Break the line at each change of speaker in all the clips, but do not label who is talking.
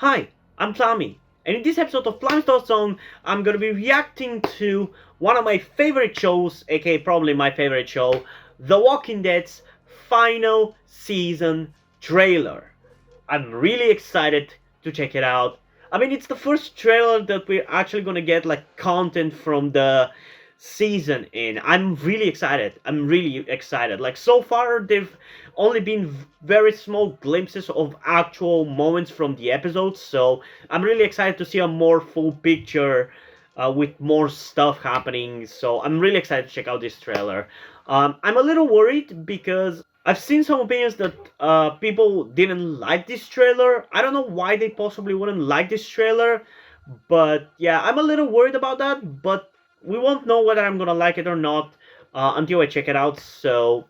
Hi, I'm Tommy, and in this episode of Flames Zone, I'm gonna be reacting to one of my favorite shows, aka probably my favorite show, The Walking Dead's final season trailer. I'm really excited to check it out. I mean, it's the first trailer that we're actually gonna get like content from the season in. I'm really excited. I'm really excited. Like so far, they've only been very small glimpses of actual moments from the episodes. So I'm really excited to see a more full picture with more stuff happening. So I'm really excited to check out this trailer. I'm a little worried because I've seen some opinions that people didn't like this trailer. I don't know why they possibly wouldn't like this trailer, but yeah, I'm a little worried about that. But we won't know whether I'm gonna like it or not until I check it out. So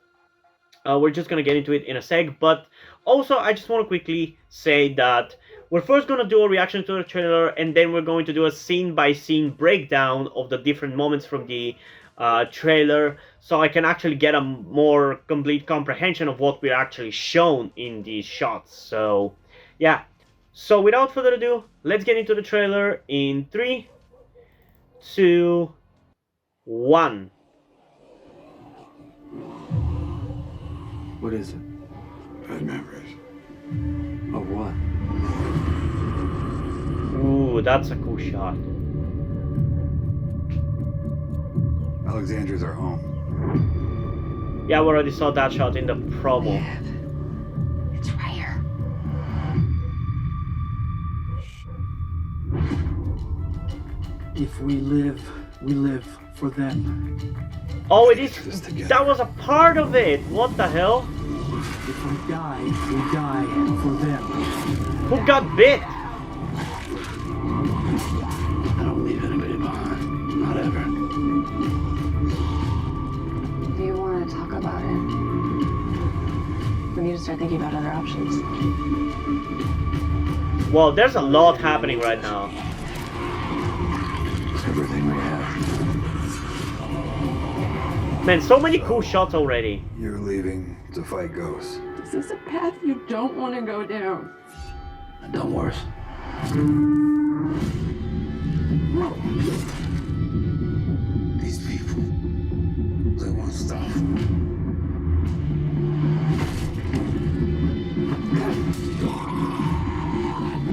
we're just gonna get into it in a sec. But also, I just want to quickly say that we're first gonna do a reaction to the trailer, and then we're going to do a scene-by-scene breakdown of the different moments from the trailer, so I can actually get a more complete comprehension of what we're actually shown in these shots. So, yeah. So without further ado, let's get into the trailer in 3, 2, 1.
What is it?
Bad memories.
Of what?
Ooh, that's a cool shot.
Alexandria's our home.
Yeah, we already saw that shot in the promo.
It's right here.
If we live for them.
Oh, it is. That was a part of it. What the hell?
If we die for them.
Who got bit?
I don't leave anybody behind. Not ever.
Do you want to talk about it? We need to start thinking about other options.
Well, there's a lot happening right now.
It's everything we have.
Man, so many cool shots already.
You're leaving to fight ghosts.
This is a path you don't want to go down.
I've done worse. These people, they want stuff.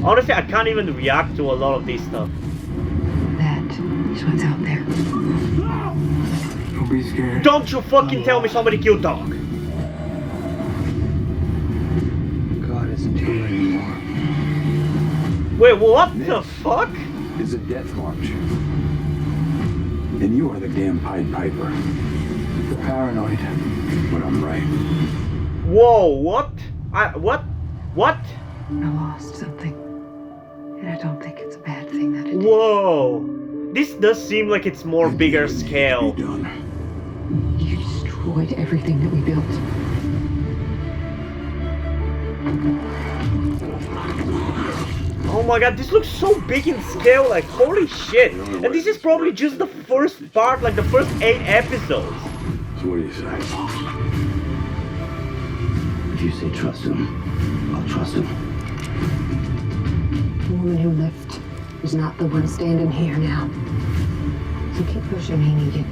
Honestly, I can't even react to a lot of this stuff.
That is what's out there.
Don't be scared.
Don't you fucking tell me somebody killed Doc.
God isn't here anymore.
Wait, what the fuck?
It's a death march. And you are the damn Pied Piper. You're paranoid, but I'm right.
Whoa, what? What?
I lost something. And I don't think it's a bad thing that it did.
Whoa. This does seem like it's more bigger
It needs to
scale.
be done.
You destroyed everything that we built.
Oh my god, this looks so big in scale, like holy shit. And this is probably just the first part, like the first 8 episodes.
So what do you say?
If you say trust him, I'll trust him.
The woman who left is not the one standing here now. So keep pushing me, Negan.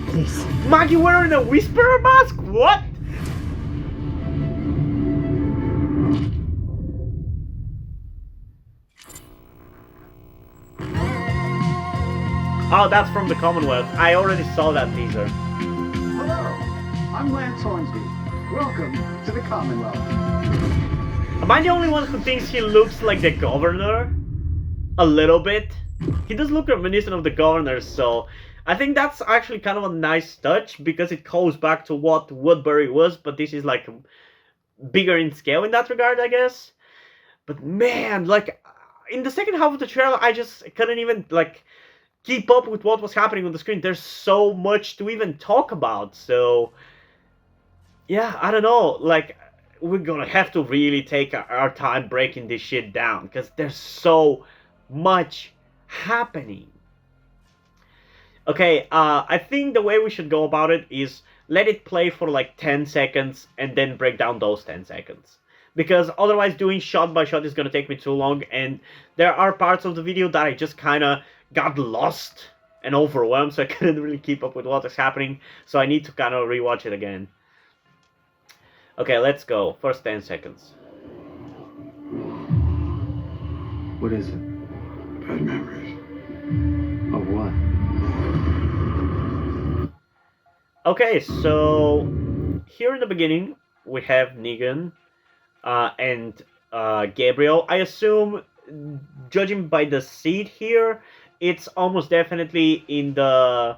Please.
Maggie wearing a whisperer mask? What? Oh, that's from the Commonwealth. I already saw that teaser.
Hello, I'm Lance Hornsby. Welcome to the Commonwealth.
Am I the only one who thinks he looks like the governor? A little bit. He does look reminiscent of the governor, so I think that's actually kind of a nice touch because it calls back to what Woodbury was, but this is like bigger in scale in that regard, I guess. But man, like in the second half of the trailer, I just couldn't even like keep up with what was happening on the screen. There's so much to even talk about, so yeah, I don't know, like we're gonna have to really take our time breaking this shit down because there's so much happening. Okay, I think the way we should go about it is let it play for like 10 seconds and then break down those 10 seconds. because otherwise doing shot by shot is gonna take me too long, and there are parts of the video that I just kind of got lost and overwhelmed, so I couldn't really keep up with what is happening, so I need to kind of rewatch it again. Okay, let's go. First 10 seconds.
What is it?
Bad memories.
Of what?
Okay, so here in the beginning we have Negan and Gabriel. I assume, judging by the seat here, it's almost definitely in the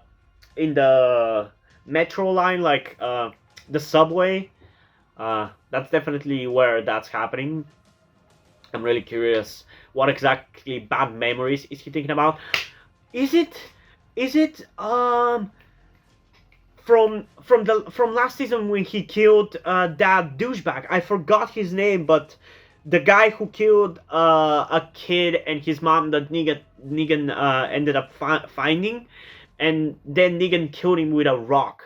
metro line, like the subway. That's definitely where that's happening. I'm really curious what exactly bad memories is he thinking about. Is it from last season when he killed that douchebag? I forgot his name, but the guy who killed a kid and his mom that Negan ended up finding, and then Negan killed him with a rock.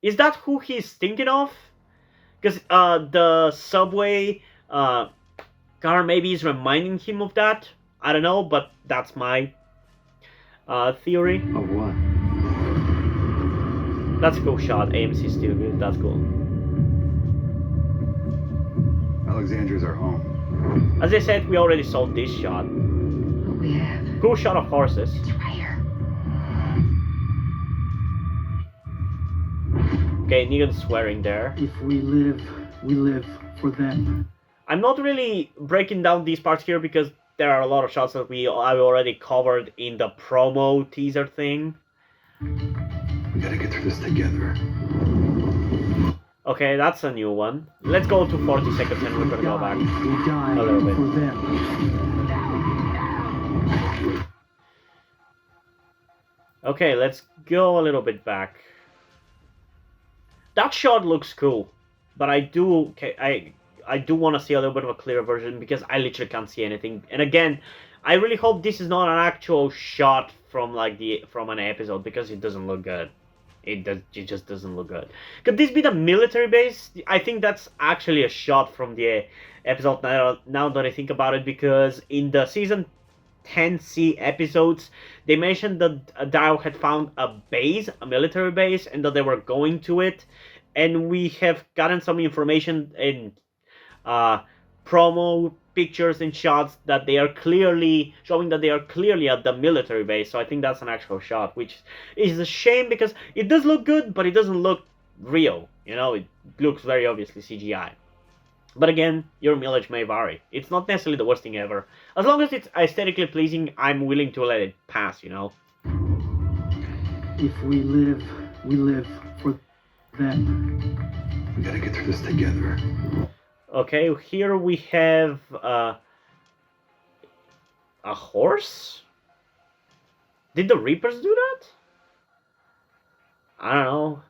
Is that who he's thinking of? Because the subway car maybe is reminding him of that. I don't know, but that's my theory.
Of what?
That's a cool shot. AMC still good. That's cool.
Alexandria's our home.
As I said, we already saw this shot.
What we have.
Cool shot of horses.
It's right here.
Okay, Negan swearing there.
If we live for them.
I'm not really breaking down these parts here because there are a lot of shots that I've already covered in the promo teaser thing.
We gotta get through this together.
Okay, that's a new one. Let's go to 40 seconds and we're gonna go back.
We die
a little bit.
for them.
Okay, let's go a little bit back. That shot looks cool, but I do want to see a little bit of a clearer version because I literally can't see anything. And again, I really hope this is not an actual shot from an episode because it doesn't look good. It just doesn't look good. Could this be the military base? I think that's actually a shot from the episode now that I think about it, because in the season 10C episodes, they mentioned that Daryl had found a military base, and that they were going to it. And we have gotten some information in promo pictures and shots that they are clearly showing that they are clearly at the military base. So I think that's an actual shot, which is a shame because it does look good, but it doesn't look real. You know, it looks very obviously CGI. But again, your mileage may vary. It's not necessarily the worst thing ever. As long as it's aesthetically pleasing, I'm willing to let it pass, you know.
If we live for them.
We gotta get through this together.
Okay, here we have a horse? Did the Reapers do that? I don't know.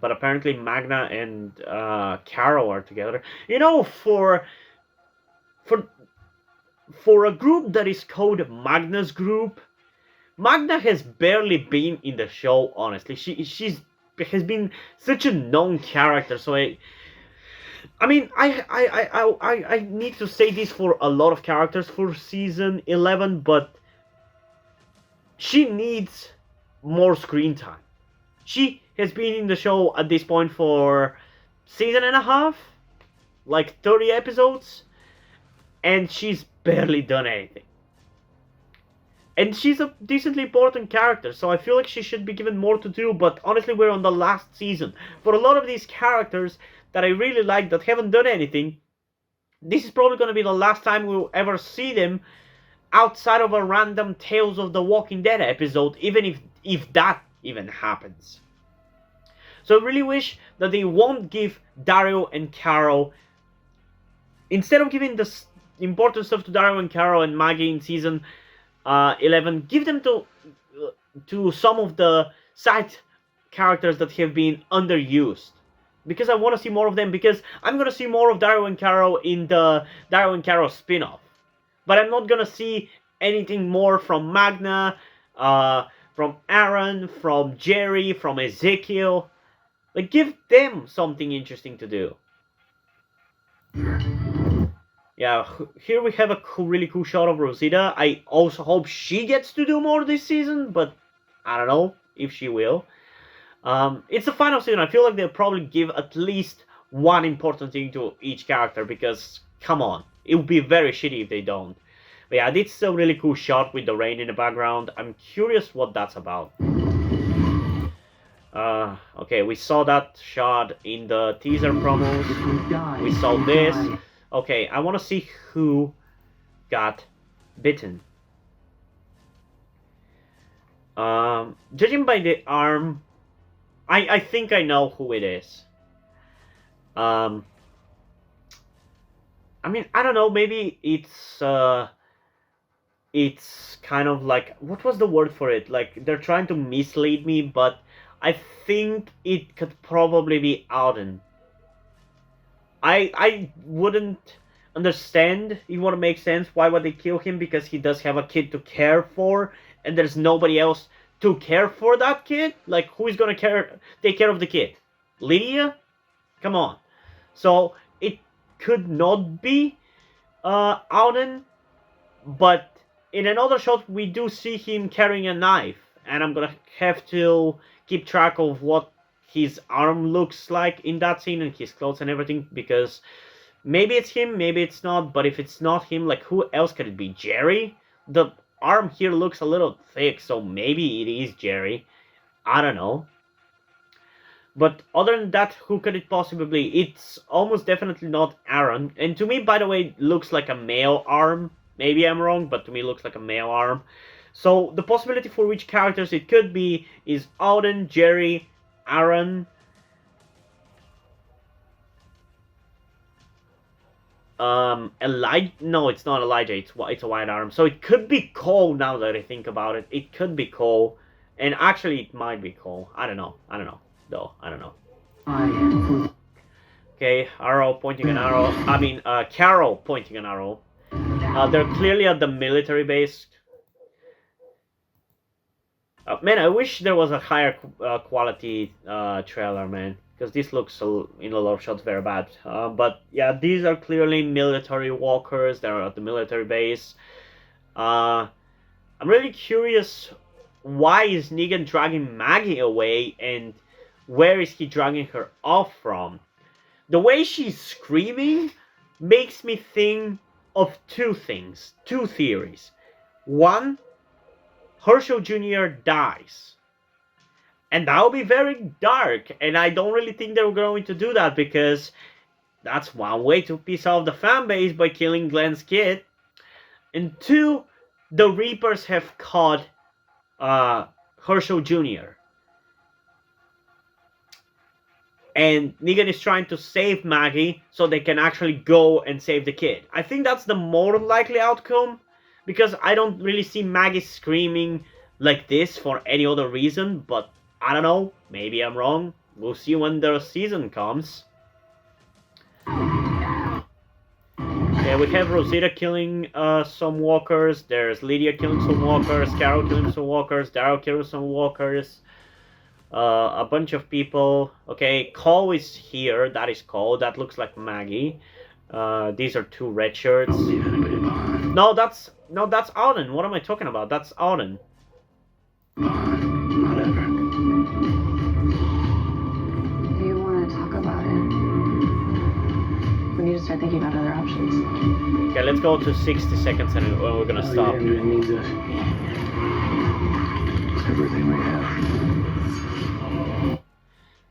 But apparently Magna and Carol are together. You know, for a group that is called Magna's group, Magna has barely been in the show, honestly. She's has been such a known character, so I mean, I need to say this for a lot of characters for season 11, but she needs more screen time. She has been in the show at this point for season and a half, like 30 episodes, and she's barely done anything. And she's a decently important character, so I feel like she should be given more to do, but honestly, we're on the last season. For a lot of these characters that I really like that haven't done anything, this is probably going to be the last time we'll ever see them outside of a random Tales of the Walking Dead episode, even if that even happens. So I really wish that they won't give Daryl and Carol, instead of giving the important stuff to Daryl and Carol and Maggie in season 11, give them to some of the side characters that have been underused. Because I want to see more of them, because I'm going to see more of Daryl and Carol in the Daryl and Carol spin-off. But I'm not going to see anything more from Magna, from Aaron, from Jerry, from Ezekiel. Like, give them something interesting to do. Yeah, here we have a really cool shot of Rosita. I also hope she gets to do more this season, but I don't know if she will. It's the final season. I feel like they'll probably give at least one important thing to each character because, come on, it would be very shitty if they don't. But yeah, this is a really cool shot with the rain in the background. I'm curious what that's about. Okay, we saw that shot in the teaser promos.
If we die,
We saw
we
this.
die.
Okay, I want to see who got bitten. Judging by the arm, I think I know who it is. I mean, I don't know, maybe it's kind of like, what was the word for it? Like, they're trying to mislead me, but I think it could probably be Auden. I wouldn't understand, it wouldn't make sense, why would they kill him, because he does have a kid to care for, and there's nobody else to care for that kid? Like, who is gonna take care of the kid? Lydia? Come on. So, it could not be Auden, but in another shot we do see him carrying a knife, and I'm gonna have to keep track of what his arm looks like in that scene and his clothes and everything, because maybe it's him, maybe it's not, but if it's not him, like, who else could it be? Jerry? The arm here looks a little thick, so maybe it is Jerry. I don't know. But other than that, who could it possibly be? It's almost definitely not Aaron. And to me, by the way, it looks like a male arm. Maybe I'm wrong, but to me it looks like a male arm. So the possibility for which characters it could be is Auden, Jerry, Aaron. Elijah? No, it's not Elijah. It's a white arm. So it could be Cole. Now that I think about it, it could be Cole, and actually it might be Cole. I don't know. Though I don't know. Okay, arrow pointing an arrow. I mean, Carol pointing an arrow. They're clearly at the military base. Man, I wish there was a higher quality trailer, man, because this looks in a lot of shots very bad. But yeah, these are clearly military walkers. They're at the military base. I'm really curious, why is Negan dragging Maggie away, and where is he dragging her off from? The way she's screaming makes me think of two things, two theories. One, Herschel Jr. dies. And that will be very dark, and I don't really think they're going to do that, because that's one way to piss off the fan base, by killing Glenn's kid. And two, the Reapers have caught Herschel Jr. And Negan is trying to save Maggie so they can actually go and save the kid. I think that's the more likely outcome, because I don't really see Maggie screaming like this for any other reason, but I don't know, maybe I'm wrong. We'll see when the season comes. Okay, we have Rosita killing some walkers, there's Lydia killing some walkers, Carol killing some walkers, Daryl killing some walkers, a bunch of people. Okay, Cole is here, that is Cole, that looks like Maggie. These are two red shirts.
Don't leave anybody behind.
No, that's Auden. What am I talking about? That's Auden.
Not ever.
Do you want to talk about it? We need to start thinking about other options.
Okay, let's go to 60 seconds and we're gonna stop.
Needs us.
It's everything we have.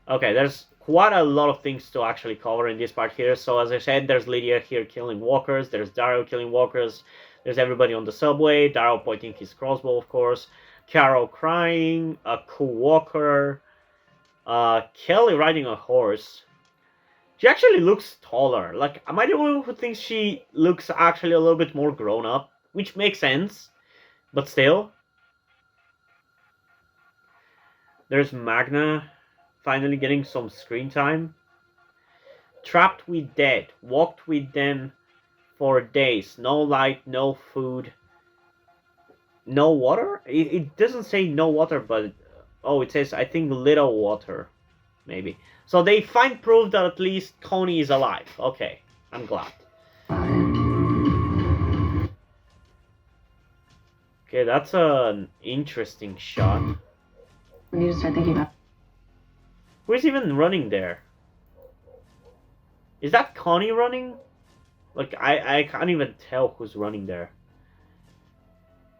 Okay, there's quite a lot of things to actually cover in this part here. So as I said, there's Lydia here killing walkers, there's Daryl killing walkers, there's everybody on the subway, Daryl pointing his crossbow, of course, Carol crying, a cool walker, Kelly riding a horse. She actually looks taller. Like, am I the one who thinks she looks actually a little bit more grown up? Which makes sense, but still. There's Magna finally getting some screen time. Trapped with dead. Walked with them for days. No light, no food. No water? It doesn't say no water, but... Oh, it says, I think, little water. Maybe. So they find proof that at least Connie is alive. Okay. I'm glad. Okay, that's an interesting shot.
We need to start thinking about.
Who is even running there? Is that Connie running? Like, I can't even tell who's running there.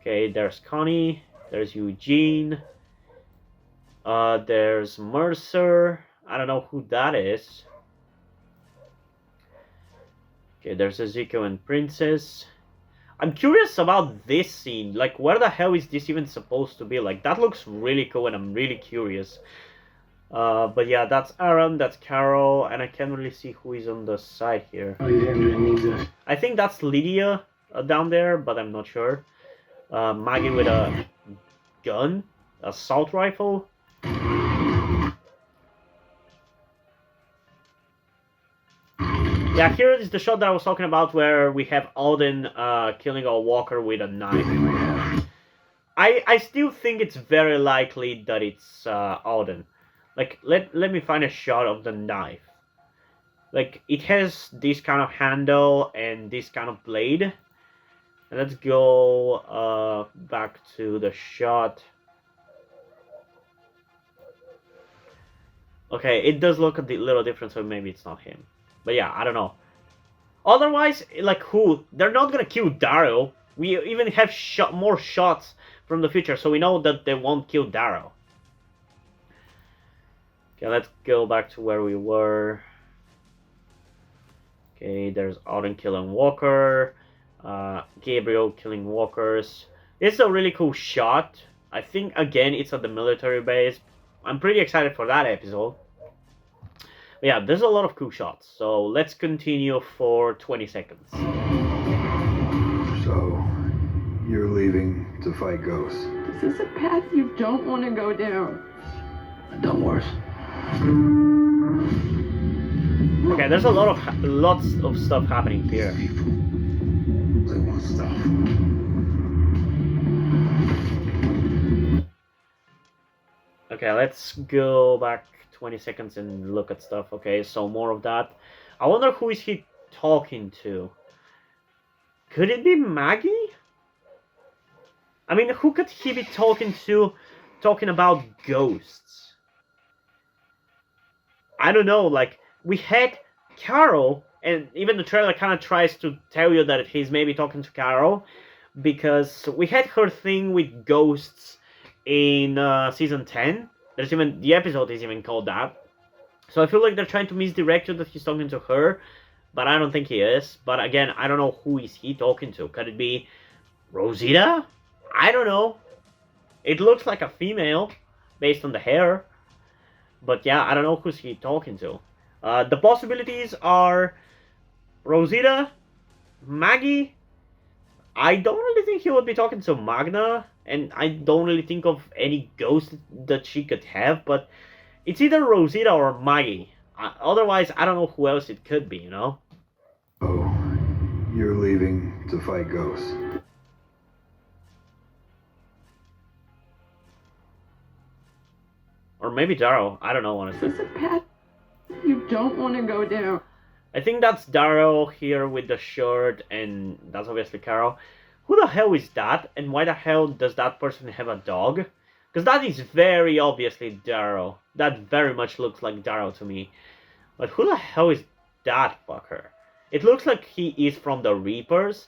Okay, there's Connie. There's Eugene. There's Mercer. I don't know who that is. Okay, there's Ezekiel and Princess. I'm curious about this scene. Like, where the hell is this even supposed to be? Like, that looks really cool and I'm really curious. But yeah, that's Aaron, that's Carol, and I can't really see who is on the side here. I think that's Lydia down there, but I'm not sure. Maggie with a gun, assault rifle. Yeah, here is the shot that I was talking about where we have Alden killing a walker with a knife. I still think it's very likely that it's Alden. Like, let me find a shot of the knife. Like, it has this kind of handle and this kind of blade. And let's go back to the shot. Okay, it does look a little different, so maybe it's not him. But yeah, I don't know. Otherwise, like, who? They're not gonna kill Daryl. We even have more shots from the future, so we know that they won't kill Daryl. Okay, let's go back to where we were. Okay, there's Alden killing Walker. Gabriel killing walkers. It's a really cool shot. I think, again, it's at the military base. I'm pretty excited for that episode. But yeah, there's a lot of cool shots. So let's continue for 20 seconds.
So, you're leaving to fight ghosts.
This is a path you don't want to go down.
I've done worse.
Okay, there's lots of stuff happening here.
People, they want stuff.
Okay, let's go back 20 seconds and look at stuff. Okay, so more of that. I wonder who is he talking to? Could it be Maggie? I mean, who could he be talking to, talking about ghosts? I don't know, like, we had Carol, and even the trailer kind of tries to tell you that he's maybe talking to Carol, because we had her thing with ghosts in season 10. There's even, the episode is even called that. So I feel like they're trying to misdirect you that he's talking to her, but I don't think he is. But again, I don't know who is he talking to. Could it be Rosita? I don't know. It looks like a female, based on the hair. But yeah, I don't know who's he talking to. The possibilities are Rosita, Maggie. I don't really think he would be talking to Magna, and I don't really think of any ghost that she could have, but it's either Rosita or Maggie. Otherwise, I don't know who else it could be, you know?
Oh, you're leaving to fight ghosts.
Or maybe Daryl. I don't know, honestly.
This is a path you don't want to go down.
I think that's Daryl here with the shirt, and that's obviously Carol. Who the hell is that? And why the hell does that person have a dog? Because that is very obviously Daryl. That very much looks like Daryl to me. But who the hell is that fucker? It looks like he is from the Reapers.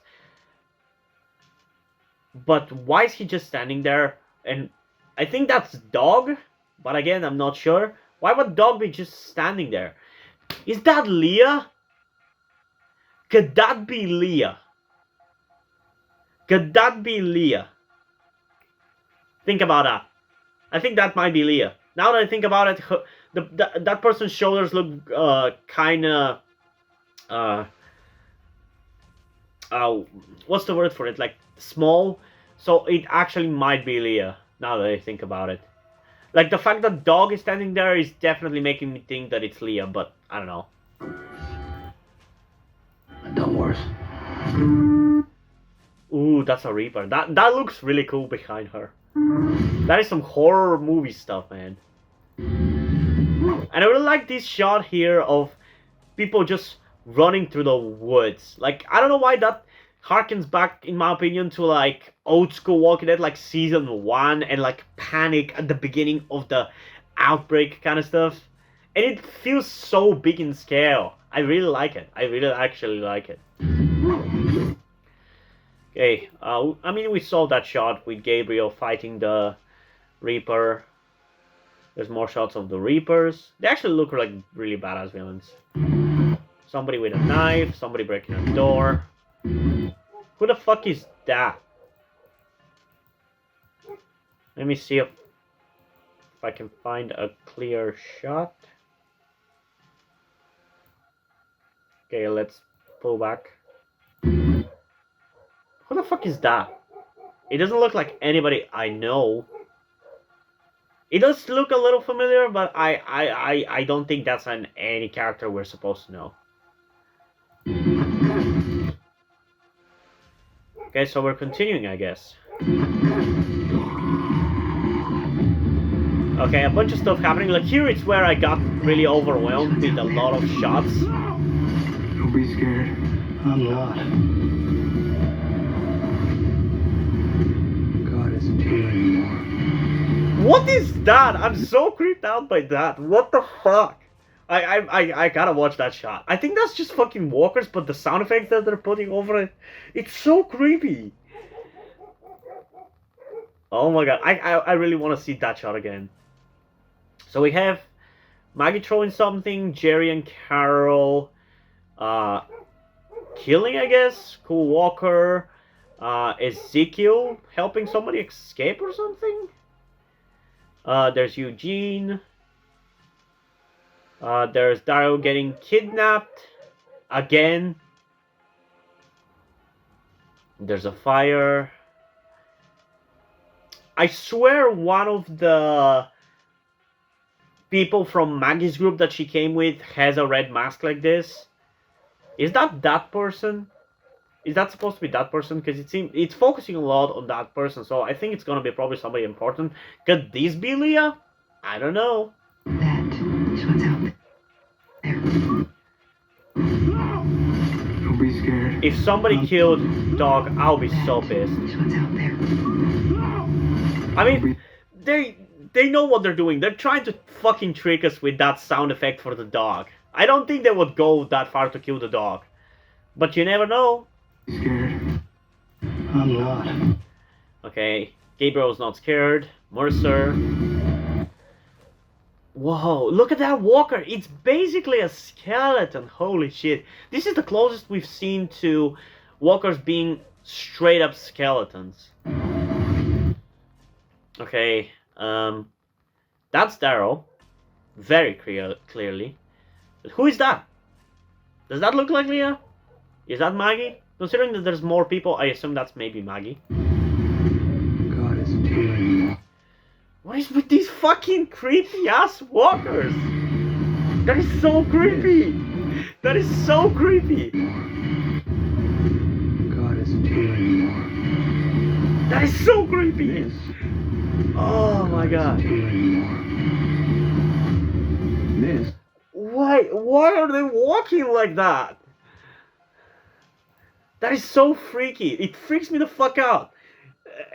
But why is he just standing there? And I think that's Dog. But again, I'm not sure. Why would Dog be just standing there? Is that Leah? Could that be Leah? Could that be Leah? Think about that. I think that might be Leah. Now that I think about it, that person's shoulders look kind of... what's the word for it? Like, small. So it actually might be Leah, now that I think about it. Like, the fact that Dog is standing there is definitely making me think that it's Leah, but I don't know.
I've done worse.
Ooh, that's a Reaper. That looks really cool behind her. That is some horror movie stuff, man. And I really like this shot here of people just running through the woods. Like, I don't know why that harkens back, in my opinion, to like old school Walking Dead, like season 1, and like panic at the beginning of the outbreak kind of stuff. And it feels so big in scale. I really like it. I really actually like it. Okay, I mean, we saw that shot with Gabriel fighting the Reaper. There's more shots of the Reapers. They actually look like really badass villains. Somebody with a knife, somebody breaking a door. Who the fuck is that? Let me see if I can find a clear shot. Okay, let's pull back. Who the fuck is that? It doesn't look like anybody I know. It does look a little familiar, but I don't think that's any character we're supposed to know. Okay, so we're continuing, I guess. Okay, a bunch of stuff happening. Like here, it's where I got really overwhelmed with a lot of shots.
Don't be scared. I'm not. God isn't here anymore.
What is that? I'm so creeped out by that. What the fuck? I gotta watch that shot. I think that's just fucking walkers, but the sound effects that they're putting over it, it's so creepy. Oh my god, I really want to see that shot again. So we have Maggie throwing something, Jerry and Carol killing, I guess, Cool Walker, Ezekiel helping somebody escape or something. There's Eugene. There's Daryl getting kidnapped again. There's a fire. I swear one of the people from Maggie's group that she came with has a red mask like this. Is that person? Is that supposed to be that person? Because it's focusing a lot on that person, so I think it's gonna be probably somebody important. Could this be Leah? I don't know.
That is what's out there.
Don't be scared.
If somebody killed Dog, I'll be so pissed.
Is what's out there.
I mean, they know what they're doing. They're trying to fucking trick us with that sound effect for the dog. I don't think they would go that far to kill the dog. But you never know.
Scared. I'm not.
Okay, Gabriel's not scared. Mercer. Whoa, look at that walker. It's basically a skeleton. Holy shit. This is the closest we've seen to walkers being straight up skeletons. Okay, that's Daryl. Very clearly. But who is that? Does that look like Leah? Is that Maggie? Considering that there's more people, I assume that's maybe Maggie.
God isn't here anymore.
What is with these fucking creepy ass walkers? That is so creepy. That is so creepy.
God isn't here anymore.
That is so creepy.
This.
Oh my god.
Here anymore. This.
Why are they walking like that? That is so freaky. It freaks me the fuck out.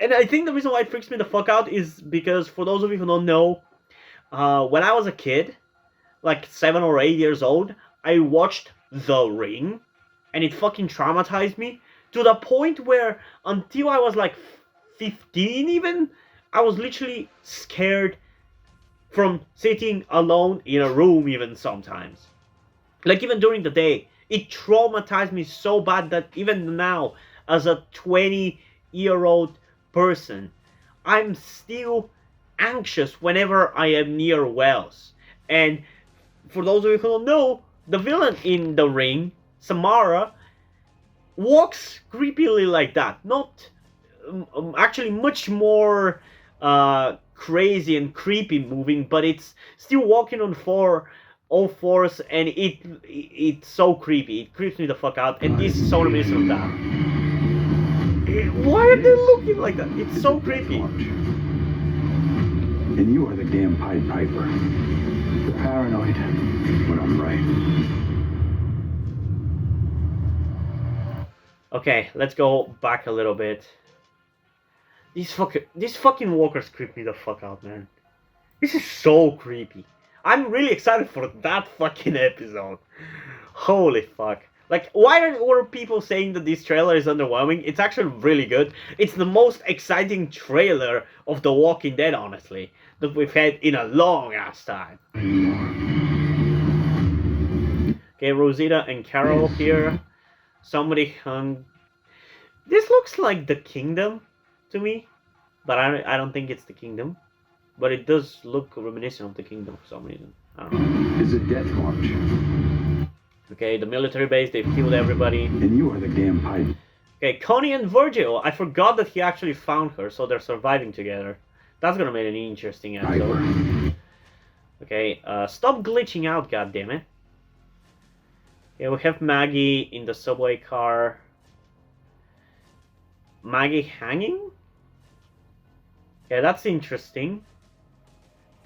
And I think the reason why it freaks me the fuck out is because, for those of you who don't know, when I was a kid, like 7 or 8 years old, I watched The Ring, and it fucking traumatized me to the point where, until I was like 15 even, I was literally scared from sitting alone in a room even sometimes. Like, even during the day, it traumatized me so bad that even now, as a 20-year-old person, I'm still anxious whenever I am near wells. And for those of you who don't know, the villain in The Ring, Samara, walks creepily like that. Not actually much more crazy and creepy moving, but it's still walking on all fours, and it's so creepy. It creeps me the fuck out, and this is so reminiscent of that. Why are they looking like that? It's so creepy.
And you are the damn Pied Piper. You're paranoid. But I'm right.
Okay, let's go back a little bit. These fucking walkers creep me the fuck out, man. This is so creepy. I'm really excited for that fucking episode. Holy fuck. Like, why were people saying that this trailer is underwhelming? It's actually really good. It's the most exciting trailer of The Walking Dead, honestly, that we've had in a long ass time. Okay, Rosita and Carol here. Somebody hung. This looks like the Kingdom to me, but I don't think it's the Kingdom. But it does look reminiscent of the Kingdom for some reason. I don't know.
Is a death march.
Okay, the military base, they've killed everybody.
And you are the damn pipe.
Okay, Connie and Virgil. I forgot that he actually found her, so they're surviving together. That's gonna make an interesting episode.
Piper.
Okay, stop glitching out, goddammit. Yeah, we have Maggie in the subway car. Maggie hanging? Yeah, that's interesting.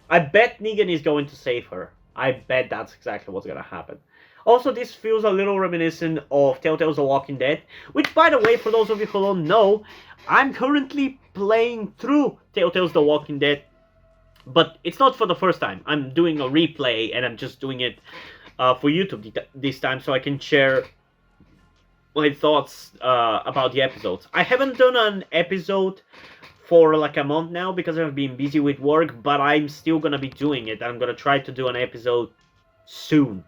I bet Negan is going to save her. I bet that's exactly what's gonna happen. Also, this feels a little reminiscent of Telltale's The Walking Dead, which, by the way, for those of you who don't know, I'm currently playing through Telltale's The Walking Dead, but it's not for the first time. I'm doing a replay, and I'm just doing it for YouTube this time, so I can share my thoughts about the episodes. I haven't done an episode for like a month now because I've been busy with work, but I'm still gonna be doing it. I'm gonna try to do an episode soon.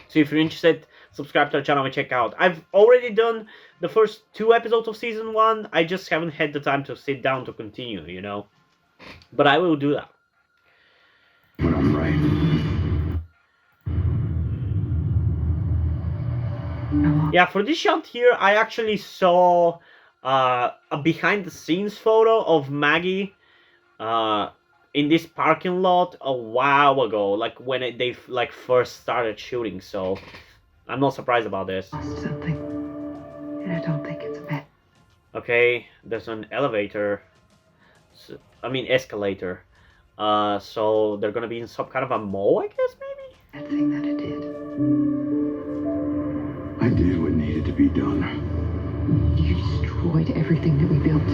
So if you're interested, subscribe to the channel and check out. I've already done the first 2 episodes of season 1. I just haven't had the time to sit down to continue, you know. But I will do that.
When I'm right.
Yeah, for this shot here, I actually saw a behind-the-scenes photo of Maggie in this parking lot a while ago, like when they like first started shooting. So I'm not surprised about this.
Lost something, and I don't think it's a pet.
Okay, there's an elevator. Escalator. So they're gonna be in some kind of a mall, I guess, maybe?
That thing that it did.
I did what needed to be done.
You destroyed everything that we built.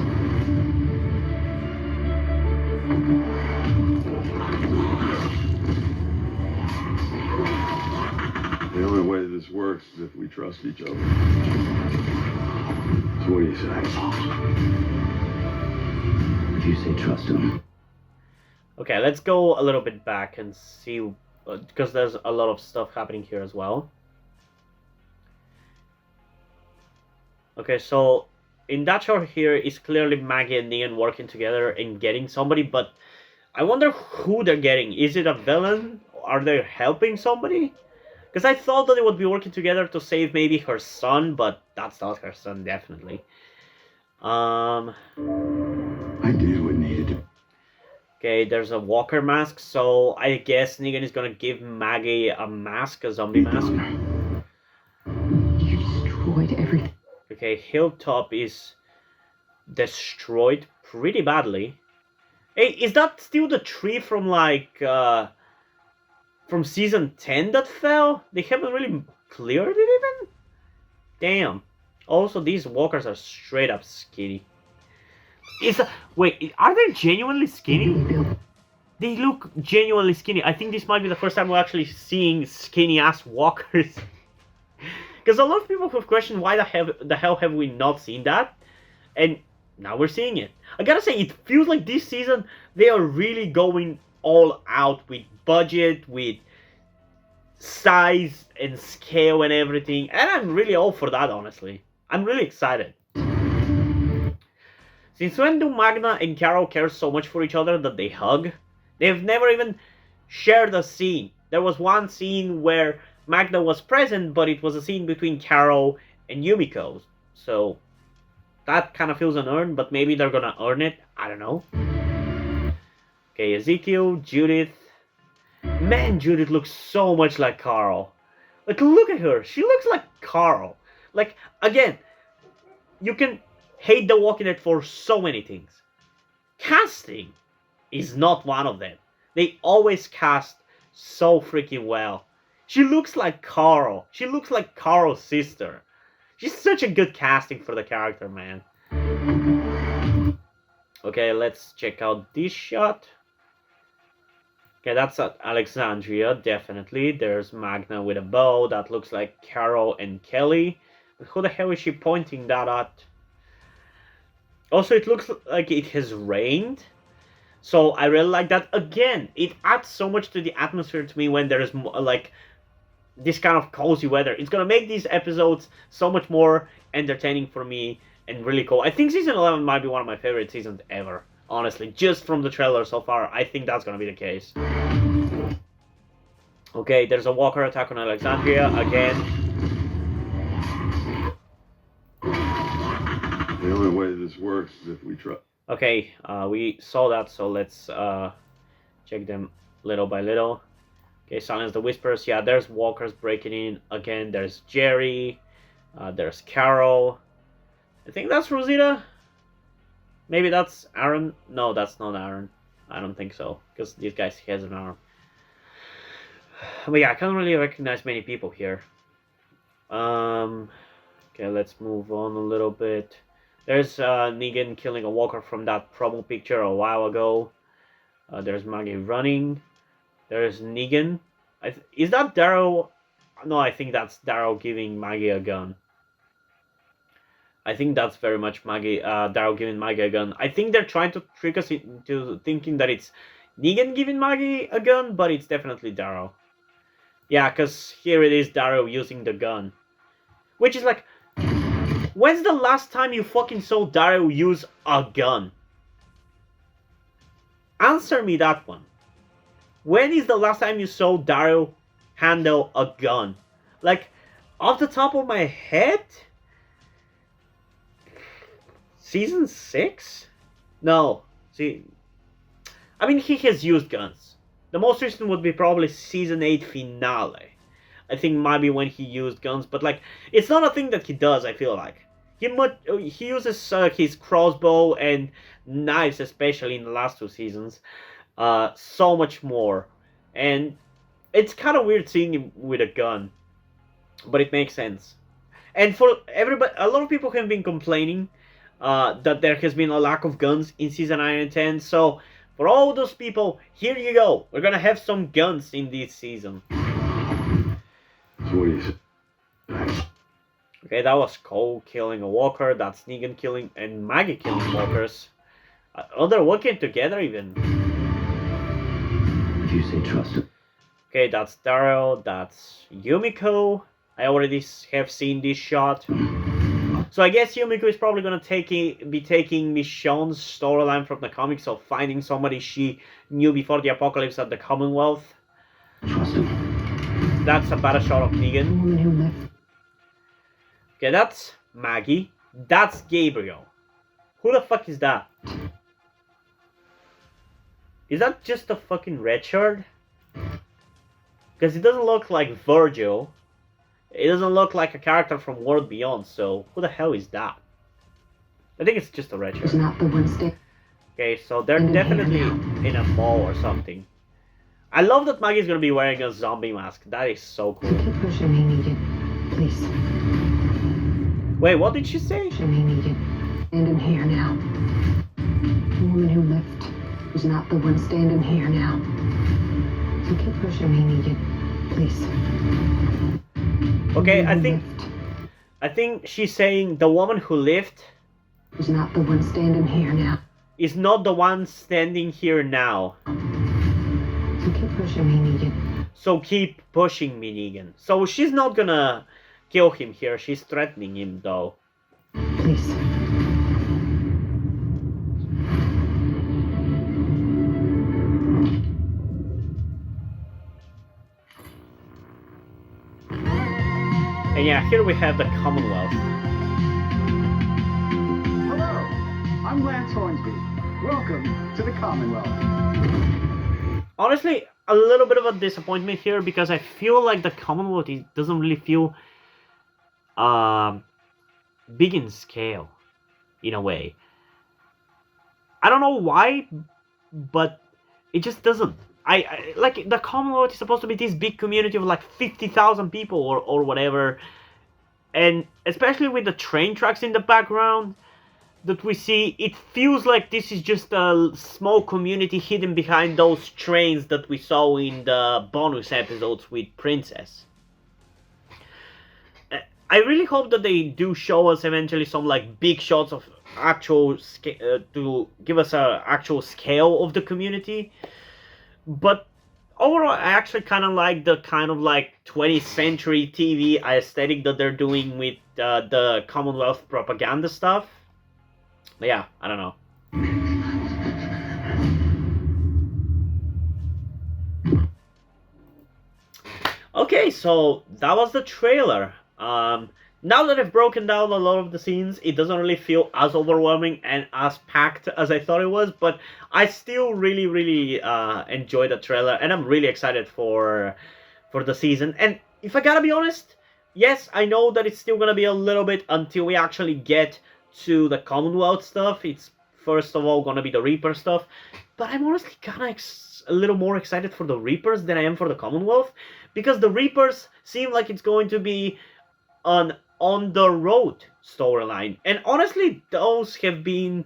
The only way this works is if we trust each other. So what do you say?
If you say trust him,
Okay, let's go a little bit back and see, because there's a lot of stuff happening here as well. Okay, so in that shot here is clearly Maggie and Negan working together and getting somebody, but I wonder who they're getting. Is it a villain? Are they helping somebody? Because I thought that they would be working together to save maybe her son, but that's not her son, definitely.
I did what needed to.
Okay, there's a walker mask, so I guess Negan is gonna give Maggie a mask, a zombie mask.
You destroyed everything.
Okay, Hilltop is destroyed pretty badly. Hey, is that still the tree from like from season 10 that fell? They haven't really cleared it even? Damn. Also, these walkers are straight up skinny. Wait, are they genuinely skinny? They look genuinely skinny. I think this might be the first time we're actually seeing skinny ass walkers. Because a lot of people have questioned why the hell have we not seen that? And now we're seeing it. I gotta say, it feels like this season they are really going all out with budget, with size and scale and everything. And I'm really all for that, honestly. I'm really excited. Since when do Magna and Carol care so much for each other that they hug? They've never even shared a scene. There was one scene where Magna was present, but it was a scene between Carol and Yumiko. So that kind of feels unearned, but maybe they're gonna earn it. I don't know. Okay, Ezekiel, Judith. Man, Judith looks so much like Carl. Like, look at her. She looks like Carl. Like, again, you can hate The Walking Dead for so many things. Casting is not one of them. They always cast so freaking well. She looks like Carl. She looks like Carl's sister. She's such a good casting for the character, man. Okay, let's check out this shot. Okay, that's at Alexandria, definitely. There's Magna with a bow. That looks like Carol and Kelly. But who the hell is she pointing that at? Also, it looks like it has rained. So I really like that. Again, it adds so much to the atmosphere to me when there's like this kind of cozy weather. It's gonna make these episodes so much more entertaining for me and really cool. I think season 11 might be one of my favorite seasons ever. Honestly, just from the trailer so far, I think that's gonna be the case. Okay, there's a walker attack on Alexandria again.
The only way this works is if we trust.
Okay, we saw that, so let's check them little by little. Okay, silence the whispers. Yeah, there's walkers breaking in again. There's Jerry. There's Carol. I think that's Rosita. Maybe that's Aaron. No, that's not Aaron. I don't think so, because this guy has an arm. But yeah, I can't really recognize many people here. Okay, let's move on a little bit. There's Negan killing a walker from that promo picture a while ago. There's Maggie running. There's Negan. Is that Daryl? No, I think that's Daryl giving Maggie a gun. I think that's very much Daryl giving Maggie a gun. I think they're trying to trick us into thinking that it's Negan giving Maggie a gun, but it's definitely Daryl. Yeah, because here it is Daryl using the gun. Which is like, when's the last time you fucking saw Daryl use a gun? Answer me that one. When is the last time you saw Daryl handle a gun? Like, off the top of my head? Season 6? No. See, I mean, he has used guns. The most recent would be probably season 8 finale. I think maybe when he used guns, but like, it's not a thing that he does, I feel like. He uses his crossbow and knives, especially in the last 2 seasons, so much more. And it's kind of weird seeing him with a gun, but it makes sense. And for everybody, a lot of people have been complaining that there has been a lack of guns in season 9 and 10. So for all those people, here you go. We're gonna have some guns in this season.
Please.
Okay, that was Cole killing a walker. That's Negan killing and Maggie killing walkers. Oh, they're working together even.
If you say trust him.
Okay, that's Daryl. That's Yumiko. I already have seen this shot. So I guess Yumiko is probably gonna be taking Michonne's storyline from the comics of finding somebody she knew before the apocalypse at the Commonwealth.
Trust him.
That's a better shot of Negan.
The woman who left.
Okay, that's Maggie. That's Gabriel. Who the fuck is that? Is that just a fucking red shirt? Because it doesn't look like Virgil. It doesn't look like a character from World Beyond, so who the hell is that? I think it's just a red
He's
shirt.
not the one stick.
Okay, so they're definitely in a mall or something. I love that Maggie's gonna be wearing a zombie mask. That is so cool.
Keep pushing me, Negan. Please.
Wait, what did she say?
Pushing me, Negan. Standing here now. The woman who left is not the one standing here now. So keep pushing me, Negan. Please.
Okay,
The
I
woman
think she's saying the woman who lived
is not the one standing here now.
is not the one standing here now.
So keep pushing me, Negan.
So keep pushing me, Negan. So she's not gonna kill him here. She's threatening him, though.
Please.
And yeah, here we have the Commonwealth.
Hello, I'm Lance Hornsby. Welcome to the Commonwealth.
Honestly, a little bit of a disappointment here because I feel like the Commonwealth doesn't really feel big in scale, in a way. I don't know why, but it just doesn't. I like the Commonwealth is supposed to be this big community of like 50,000 people or whatever, and especially with the train tracks in the background that we see, it feels like this is just a small community hidden behind those trains that we saw in the bonus episodes with Princess. I really hope that they do show us eventually some like big shots of actual to give us a actual scale of the community. But overall, I actually kind of like the kind of like 20th century TV aesthetic that they're doing with the Commonwealth propaganda stuff. But yeah, I don't know. Okay, so that was the trailer. Now that I've broken down a lot of the scenes, it doesn't really feel as overwhelming and as packed as I thought it was, but I still really enjoyed the trailer, and I'm really excited for the season. And if I gotta be honest, yes, I know that it's still gonna be a little bit until we actually get to the Commonwealth stuff. It's first of all gonna be the Reaper stuff, but I'm honestly kinda a little more excited for the Reapers than I am for the Commonwealth, because the Reapers seem like it's going to be an on the road storyline, and honestly those have been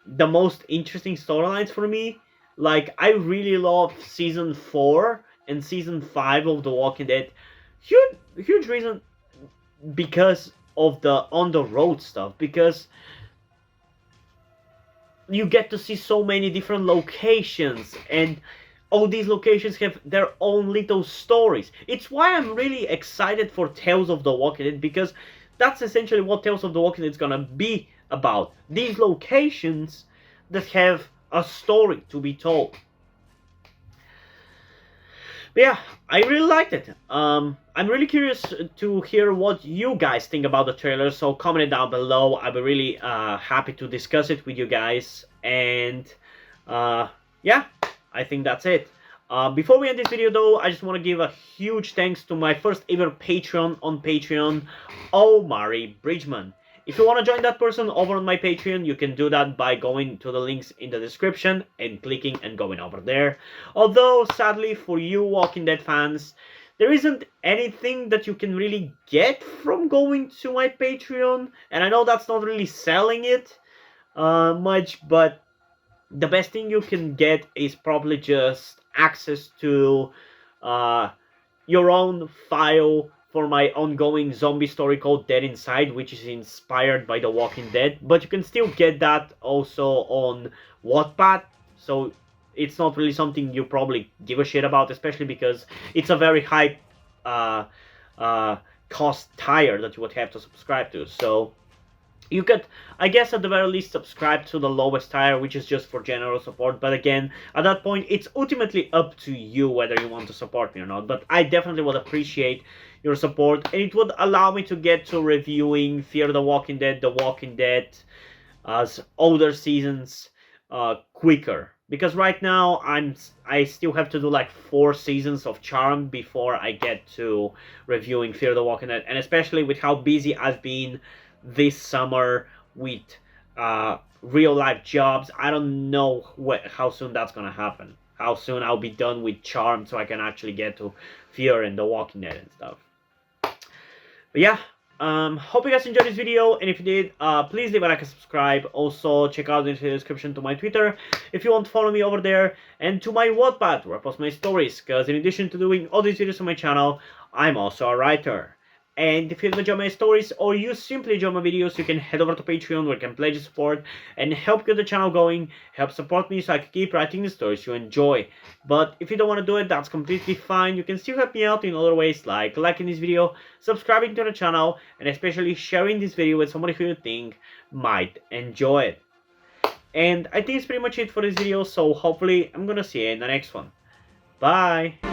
the most interesting storylines for me. Like, I really love season 4 and season 5 of The Walking Dead. Huge reason because of the on the road stuff, because you get to see so many different locations, and all these locations have their own little stories. It's why I'm really excited for Tales of the Walking Dead, because that's essentially what Tales of the Walking Dead is gonna be about. These locations that have a story to be told. But yeah, I really liked it. I'm really curious to hear what you guys think about the trailer, so comment it down below. I'll be really happy to discuss it with you guys. And yeah, I think that's it. Before we end this video though, I just want to give a huge thanks to my first ever Patreon on Patreon, Omari Bridgman. If you want to join that person over on my Patreon, you can do that by going to the links in the description and clicking and going over there. Although, sadly for you Walking Dead fans, there isn't anything that you can really get from going to my Patreon. And I know that's not really selling it much, but the best thing you can get is probably just access to your own file for my ongoing zombie story called Dead Inside, which is inspired by The Walking Dead. But you can still get that also on Wattpad, so it's not really something you probably give a shit about, especially because it's a very high cost tier that you would have to subscribe to. So you could, I guess, at the very least subscribe to the lowest tier, which is just for general support. But again, at that point, it's ultimately up to you whether you want to support me or not. But I definitely would appreciate your support, and it would allow me to get to reviewing Fear the Walking Dead, The Walking Dead as older seasons quicker. Because right now, I still have to do like 4 seasons of Charmed before I get to reviewing Fear the Walking Dead. And especially with how busy I've been this summer with real life jobs, I don't know how soon that's gonna happen. How soon I'll be done with Charmed so I can actually get to Fear and The Walking Dead and stuff. But yeah, hope you guys enjoyed this video, and if you did, please leave a like and subscribe. Also, check out in the description to my Twitter if you want to follow me over there, and to my Wattpad where I post my stories, because in addition to doing all these videos on my channel, I'm also a writer. And if you enjoy my stories, or you simply enjoy my videos, you can head over to Patreon where you can pledge support and help get the channel going, help support me so I can keep writing the stories you enjoy. But if you don't want to do it, that's completely fine. You can still help me out in other ways, like liking this video, subscribing to the channel, and especially sharing this video with somebody who you think might enjoy it. And I think it's pretty much it for this video, so hopefully I'm gonna see you in the next one. Bye!